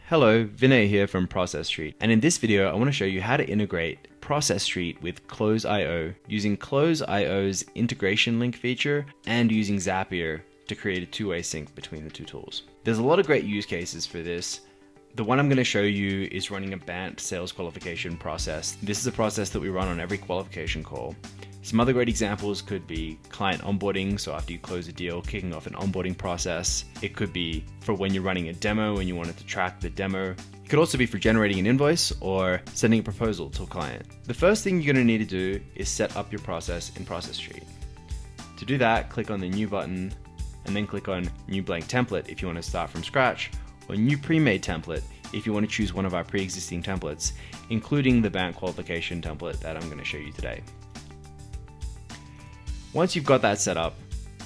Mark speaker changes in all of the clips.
Speaker 1: Hello, Vinay here from Process Street, and in this video I want to show you how to integrate Process Street with Close.io using Close.io's integration link feature and using Zapier to create a two-way sync between the two tools. There's a lot of great use cases for this. The one I'm going to show you is running a BANT sales qualification process. This is a process that we run on every qualification call. Some other great examples could be client onboarding, so after you close a deal, kicking off an onboarding process. It could be for when you're running a demo and you wanted to track the demo. It could also be for generating an invoice or sending a proposal to a client. The first thing you're going to need to do is set up your process in Process Street. To do that, click on the New button and then click on New Blank Template if you want to start from scratch, or New Pre-Made Template if you want to choose one of our pre-existing templates, including the BANT qualification template that I'm going to show you today. Once you've got that set up,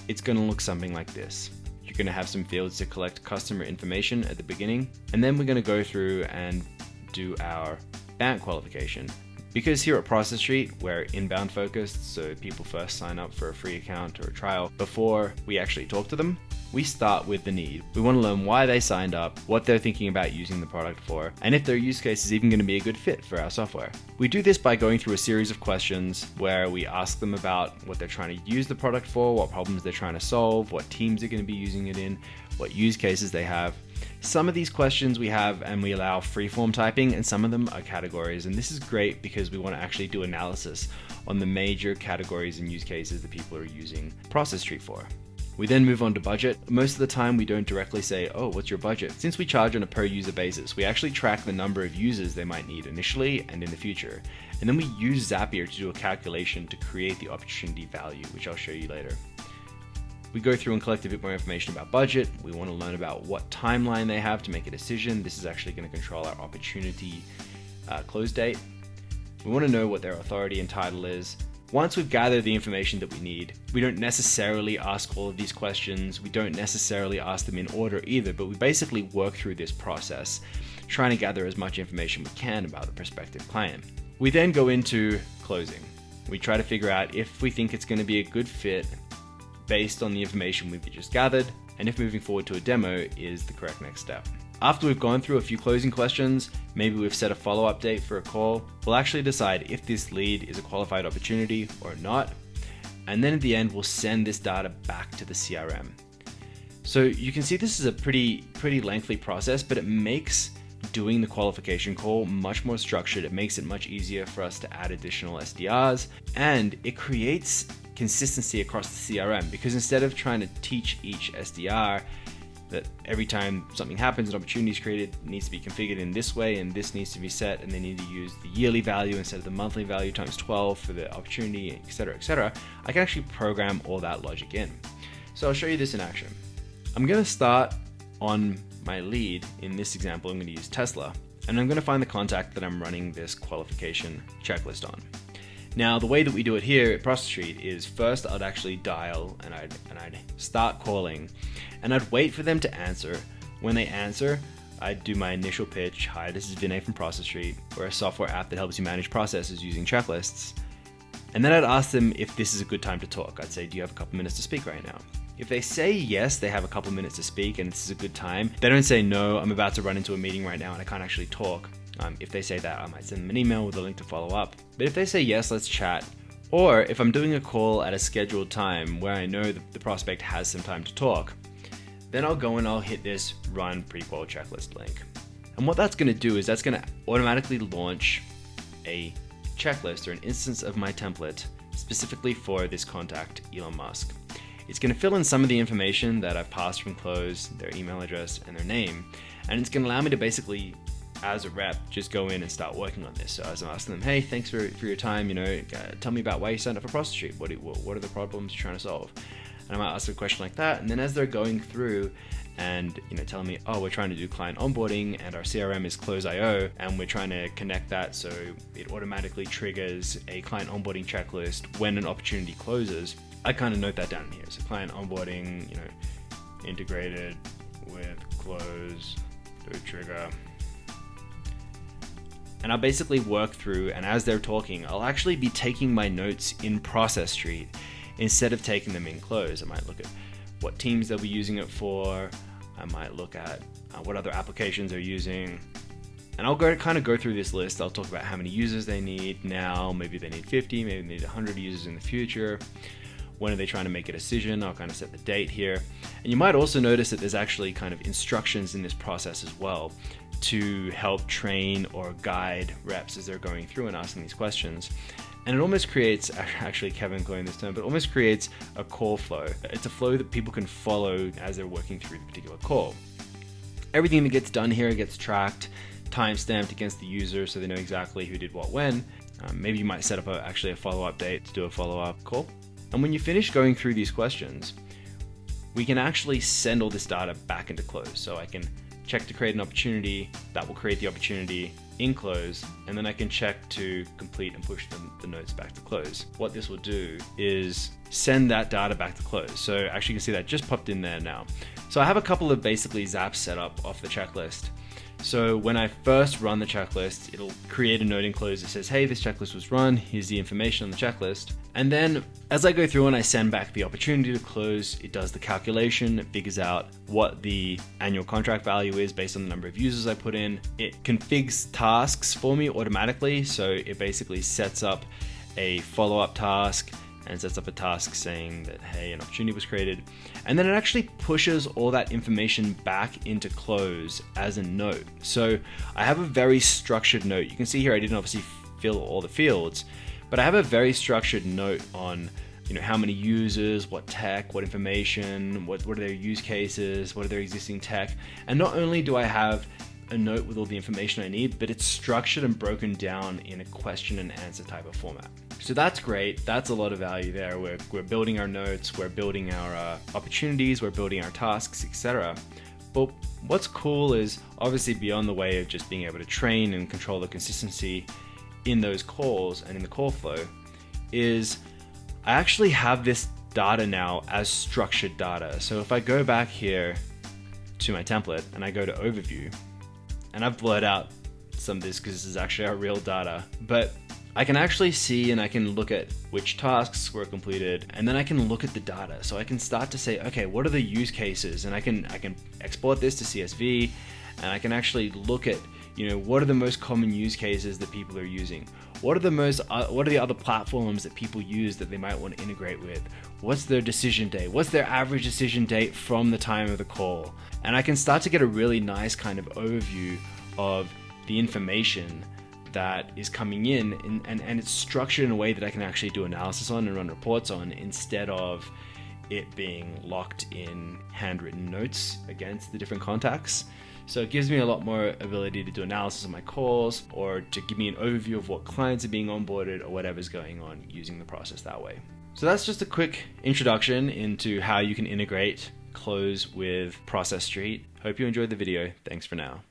Speaker 1: it's going to look something like this. You're going to have some fields to collect customer information at the beginning, and then we're going to go through and do our BANT qualification. Because here at Process Street, we're inbound focused, so people first sign up for a free account or a trial before we actually talk to them. We start with the need. We want to learn why they signed up, what they're thinking about using the product for, and if their use case is even going to be a good fit for our software. We do this by going through a series of questions where we ask them about what they're trying to use the product for, what problems they're trying to solve, what teams are going to be using it in, what use cases they have. Some of these questions we have and we allow free-form typing, and some of them are categories, and this is great because we want to actually do analysis on the major categories and use cases that people are using Process Street for. We then move on to budget. Most of the time we don't directly say, oh, what's your budget? Since we charge on a per user basis, we actually track the number of users they might need initially and in the future. And then we use Zapier to do a calculation to create the opportunity value, which I'll show you later. We go through and collect a bit more information about budget. We want to learn about what timeline they have to make a decision. This is actually going to control our opportunity close date. We want to know what their authority and title is. Once we've gathered the information that we need, we don't necessarily ask all of these questions. We don't necessarily ask them in order either, but we basically work through this process, trying to gather as much information we can about the prospective client. We then go into closing. We try to figure out if we think it's going to be a good fit based on the information we've just gathered, and if moving forward to a demo is the correct next step. After we've gone through a few closing questions, maybe we've set a follow-up date for a call, we'll actually decide if this lead is a qualified opportunity or not, and then at the end we'll send this data back to the CRM. So you can see this is a pretty lengthy process, but it makes doing the qualification call much more structured. It makes it much easier for us to add additional SDRs, and it creates consistency across the CRM, because instead of trying to teach each SDR that every time something happens, an opportunity is created, it needs to be configured in this way, and this needs to be set, and they need to use the yearly value instead of the monthly value times 12 for the opportunity, etc., I can actually program all that logic in. So I'll show you this in action. I'm going to start on my lead. In this example, I'm going to use Tesla, and I'm going to find the contact that I'm running this qualification checklist on. Now, the way that we do it here at Process Street is first I'd actually dial and I'd start calling, and I'd wait for them to answer. When they answer, I'd do my initial pitch. Hi, this is Vinay from Process Street. We're a software app that helps you manage processes using checklists. And then I'd ask them if this is a good time to talk. I'd say, do you have a couple minutes to speak right now? If they say yes, they have a couple minutes to speak and this is a good time. They don't say, no, I'm about to run into a meeting right now and I can't actually talk. If they say that, I might send them an email with a link to follow up. But if they say yes, let's chat. Or if I'm doing a call at a scheduled time where I know that the prospect has some time to talk, then I'll go and I'll hit this run pre-qual checklist link. And what that's going to do is that's going to automatically launch a checklist or an instance of my template specifically for this contact, Elon Musk. It's going to fill in some of the information that I've passed from Close, their email address and their name, and it's going to allow me to basically, as a rep, just go in and start working on this. So as I'm asking them, hey, thanks for your time, tell me about why you signed up for Process Street. What are the problems you're trying to solve? And I might ask a question like that, and then as they're going through and telling me, oh, we're trying to do client onboarding and our CRM is Close.io, and we're trying to connect that so it automatically triggers a client onboarding checklist when an opportunity closes, I kind of note that down here. So client onboarding, integrated with Close to trigger. And I'll basically work through, and as they're talking, I'll actually be taking my notes in Process Street instead of taking them in Close. I might look at what teams they'll be using it for, I might look at what other applications they're using. And I'll kind of go through this list. I'll talk about how many users they need now. Maybe they need 50, maybe they need 100 users in the future. When are they trying to make a decision? I'll kind of set the date here. And you might also notice that there's actually kind of instructions in this process as well to help train or guide reps as they're going through and asking these questions. And it almost creates, actually Kevin coined this term, but almost creates a call flow. It's a flow that people can follow as they're working through the particular call. Everything that gets done here gets tracked, time-stamped against the user so they know exactly who did what when. Maybe you might set up actually a follow-up date to do a follow-up call. And when you finish going through these questions, we can actually send all this data back into close. So I can check to create an opportunity, that will create the opportunity in close, and then I can check to complete and push the notes back to close. What this will do is send that data back to close. So actually you can see that just popped in there now. So I have a couple of basically zaps set up off the checklist. So when I first run the checklist, it'll create a note in close that says, hey, this checklist was run, here's the information on the checklist. And then as I go through and I send back the opportunity to close, it does the calculation, it figures out what the annual contract value is based on the number of users I put in. It configs tasks for me automatically. So it basically sets up a follow-up task and sets up a task saying that, hey, an opportunity was created. And then it actually pushes all that information back into close as a note. So I have a very structured note. You can see here, I didn't obviously fill all the fields, but I have a very structured note on, how many users, what tech, what information, what are their use cases, what are their existing tech. And not only do I have a note with all the information I need, but it's structured and broken down in a question and answer type of format. So that's great. That's a lot of value there. We're building our notes, we're building our opportunities, we're building our tasks, etc. But what's cool is obviously beyond the way of just being able to train and control the consistency in those calls and in the call flow is I actually have this data now as structured data. So if I go back here to my template and I go to overview, and I've blurred out some of this because this is actually our real data, but I can actually see and I can look at which tasks were completed, and then I can look at the data. So I can start to say, okay, what are the use cases? And I can export this to CSV, and I can actually look at, what are the most common use cases that people are using? What are the other platforms that people use that they might want to integrate with? What's their decision date? What's their average decision date from the time of the call? And I can start to get a really nice kind of overview of the information that is coming in, and it's structured in a way that I can actually do analysis on and run reports on instead of it being locked in handwritten notes against the different contacts. So it gives me a lot more ability to do analysis of my calls or to give me an overview of what clients are being onboarded or whatever's going on using the process that way. So that's just a quick introduction into how you can integrate close with Process Street. Hope you enjoyed the video. Thanks for now.